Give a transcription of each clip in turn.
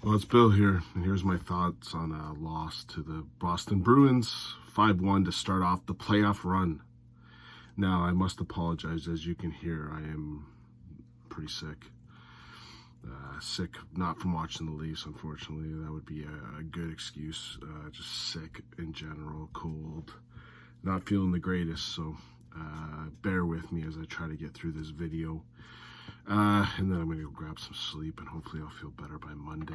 Well, it's Bill here, and here's my thoughts on a loss to the Boston Bruins, 5-1 to start off the playoff run. Now, I must apologize. As you can hear, I am pretty sick. Sick, not from watching the Leafs, unfortunately. That would be a good excuse. Just sick in general, cold, not feeling the greatest. So bear with me as I try to get through this video. And then I'm going to go grab some sleep, and hopefully I'll feel better by Monday.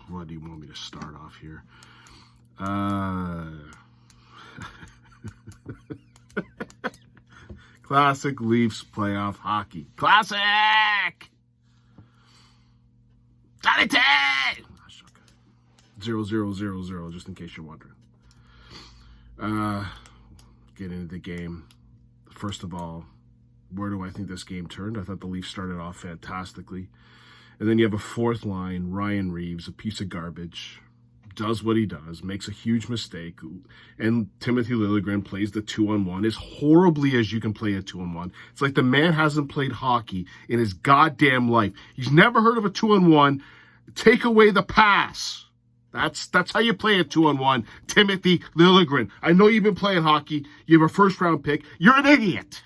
What do you want me to start off here? Classic Leafs playoff hockey. Classic! Got it! 0-0-0-0, just in case you're wondering. Get into the game. First of all, where do I think this game turned? I thought the Leafs started off fantastically. And then you have a fourth line, Ryan Reeves, a piece of garbage, does what he does, makes a huge mistake, and Timothy Liljegren plays the 2-on-1 as horribly as you can play a 2-on-1. It's like the man hasn't played hockey in his goddamn life. He's never heard of a 2-on-1. Take away the pass. That's how you play a 2-on-1. Timothy Liljegren. I know you've been playing hockey. You have a first-round pick. You're an idiot.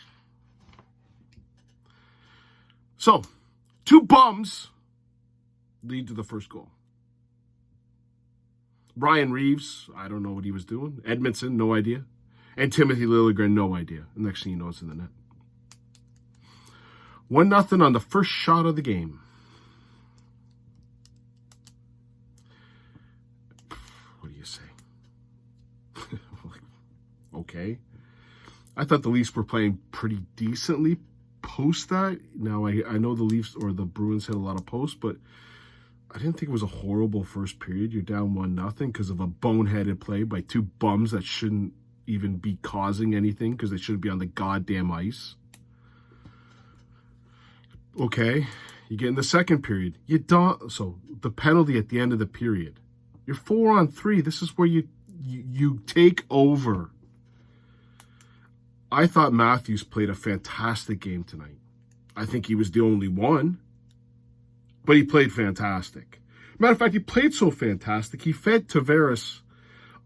So, two bums lead to the first goal. Ryan Reeves, I don't know what he was doing. Edmondson, no idea. And Timothy Liljegren, no idea. The next thing you know, it's in the net. 1-0 on the first shot of the game. What do you say? Okay. I thought the Leafs were playing pretty decently post that. Now, I know the Leafs or the Bruins had a lot of posts, but I didn't think it was a horrible first period. You're down 1-0 because of a boneheaded play by two bums that shouldn't even be causing anything because they shouldn't be on the goddamn ice. Okay, you get in the second period. You don't. So the penalty at the end of the period. You're 4-on-3. This is where you take over. I thought Matthews played a fantastic game tonight. I think he was the only one. But he played fantastic. Matter of fact, he played so fantastic, he fed Tavares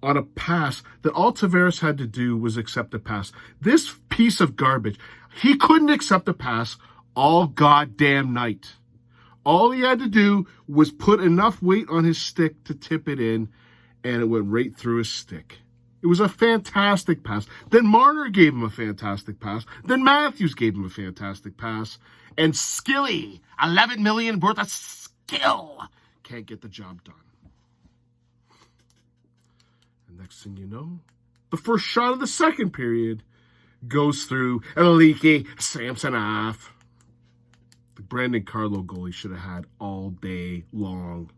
on a pass that all Tavares had to do was accept the pass. This piece of garbage, he couldn't accept the pass all goddamn night. All he had to do was put enough weight on his stick to tip it in, and it went right through his stick. It was a fantastic pass. Then Marner gave him a fantastic pass. Then Matthews gave him a fantastic pass. And Skilly, $11 million worth of skill, can't get the job done. And next thing you know, the first shot of the second period goes through a leaky Samsonov. The Brandon Carlo goal he should have had all day long.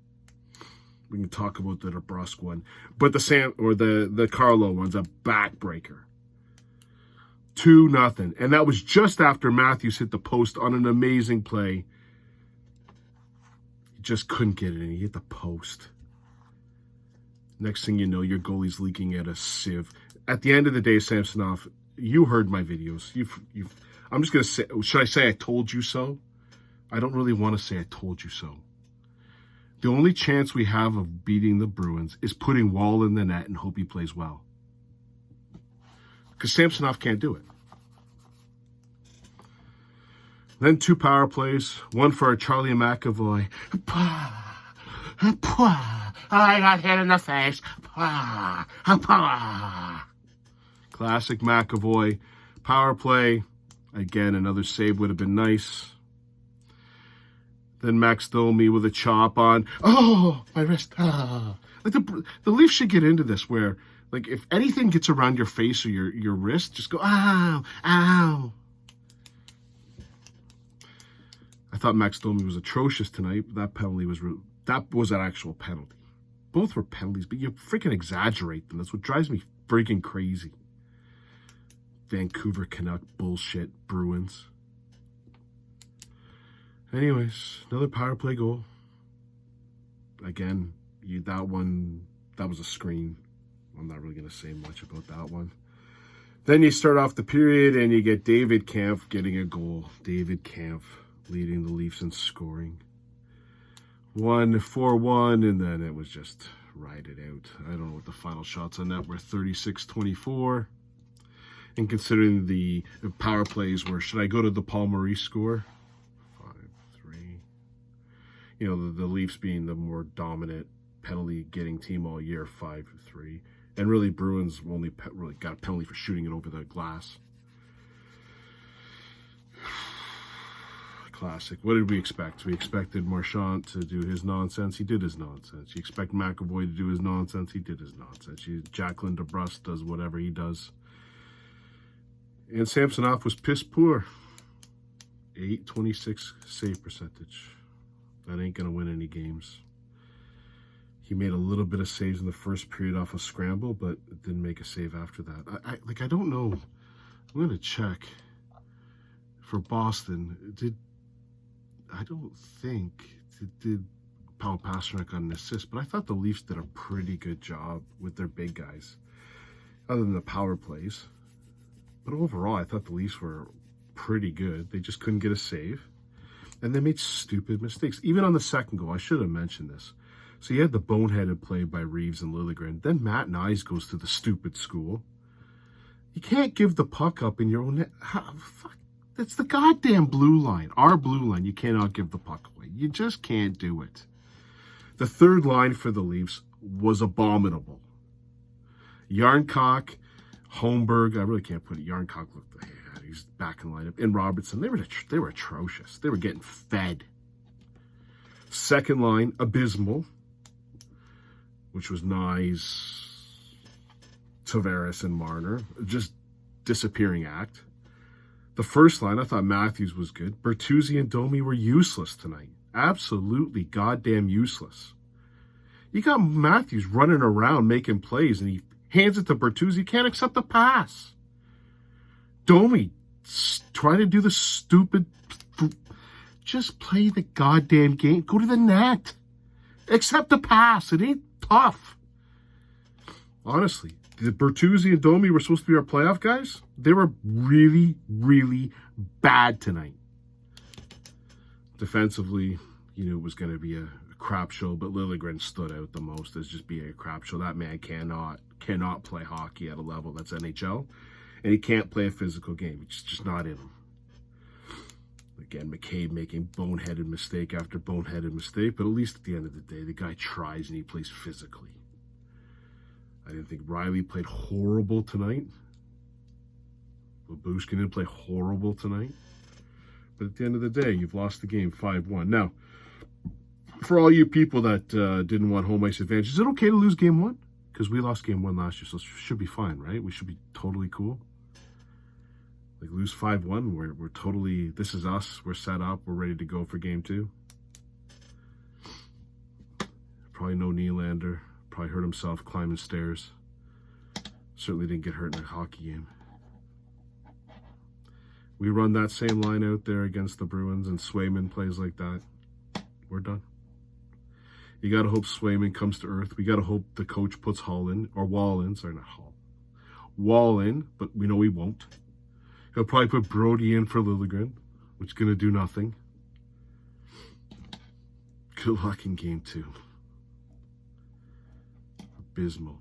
We can talk about the DeBrusque one. But the Carlo one's a backbreaker. 2-0. And that was just after Matthews hit the post on an amazing play. He just couldn't get it in. He hit the post. Next thing you know, your goalie's leaking at a sieve. At the end of the day, Samsonov, you heard my videos. I'm just going to say, should I say I told you so? I don't really want to say I told you so. The only chance we have of beating the Bruins is putting Wall in the net and hope he plays well. Because Samsonov can't do it. Then two power plays. One for Charlie McAvoy. I got hit in the face. Classic McAvoy. Power play. Again, another save would have been nice. Then Max Domi with a chop on. Oh, my wrist. Like the Leafs should get into this where, like, if anything gets around your face or your wrist, just go, ow, ow. I thought Max Domi was atrocious tonight. That penalty was an actual penalty. Both were penalties, but you freaking exaggerate them. That's what drives me freaking crazy. Vancouver Canuck bullshit, Bruins. Anyways, another power play goal. Again, that was a screen. I'm not really going to say much about that one. Then you start off the period and you get David Kampf getting a goal. David Kampf leading the Leafs in scoring. won 4-1, and then it was just ride it out. I don't know what the final shots on that were, 36-24. And considering the power plays were, should I go to the Paul Maurice score? 5-3. You know, the Leafs being the more dominant penalty-getting team all year, 5-3. And really, Bruins only really got a penalty for shooting it over the glass. Classic. What did we expect? We expected Marchand to do his nonsense. He did his nonsense. You expect McAvoy to do his nonsense. He did his nonsense. Jacqueline DeBrus does whatever he does. And Samsonov was piss poor. 826 save percentage. That ain't going to win any games. He made a little bit of saves in the first period off a scramble, but didn't make a save after that. I don't know. I'm going to check for Boston. I don't think did Paul Pasternak got an assist, but I thought the Leafs did a pretty good job with their big guys, other than the power plays. But overall, I thought the Leafs were pretty good. They just couldn't get a save, and they made stupid mistakes. Even on the second goal, I should have mentioned this. So you had the boneheaded play by Reeves and Liljegren. Then Matt Nyes goes to the stupid school. You can't give the puck up in your own net. Fuck. That's the goddamn blue line. Our blue line. You cannot give the puck away. You just can't do it. The third line for the Leafs was abominable. Yarncock, Holmberg. I really can't put it. Yarncock looked. He's back in lineup. And Robertson. They were atrocious. They were getting fed. Second line, abysmal, which was Nyes, Tavares, and Marner. Just disappearing act. The first line, I thought Matthews was good. Bertuzzi and Domi were useless tonight. Absolutely goddamn useless. You got Matthews running around making plays, and he hands it to Bertuzzi. Can't accept the pass. Domi trying to do the stupid... Just play the goddamn game. Go to the net. Accept the pass. It ain't tough. Honestly. The Bertuzzi and Domi were supposed to be our playoff guys. They were really, really bad tonight. Defensively, you knew it was going to be a crap show, but Liljegren stood out the most as just being a crap show. That man cannot play hockey at a level that's NHL, and he can't play a physical game. It's just not in him. Again, McCabe making boneheaded mistake after boneheaded mistake, but at least at the end of the day, the guy tries and he plays physically. I didn't think Riley played horrible tonight. Babushkin didn't play horrible tonight. But at the end of the day, you've lost the game 5-1. Now, for all you people that didn't want home ice advantage, is it okay to lose game one? Because we lost game one last year, so it should be fine, right? We should be totally cool. Like, lose 5-1, we're totally, this is us, we're set up, we're ready to go for game two. Probably no Nylander. Probably hurt himself climbing stairs. Certainly didn't get hurt in a hockey game. We run that same line out there against the Bruins and Swayman plays like that. We're done. You got to hope Swayman comes to earth. We got to hope the coach puts Hall in, or Wall in. Sorry, not Hall. Wall in, but we know he won't. He'll probably put Brody in for Liljegren, which is going to do nothing. Good luck in game two. Abysmal.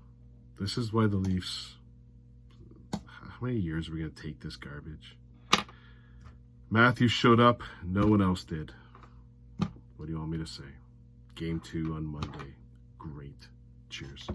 This is why the Leafs... How many years are we going to take this garbage? Matthews showed up. No one else did. What do you want me to say? Game two on Monday. Great. Cheers.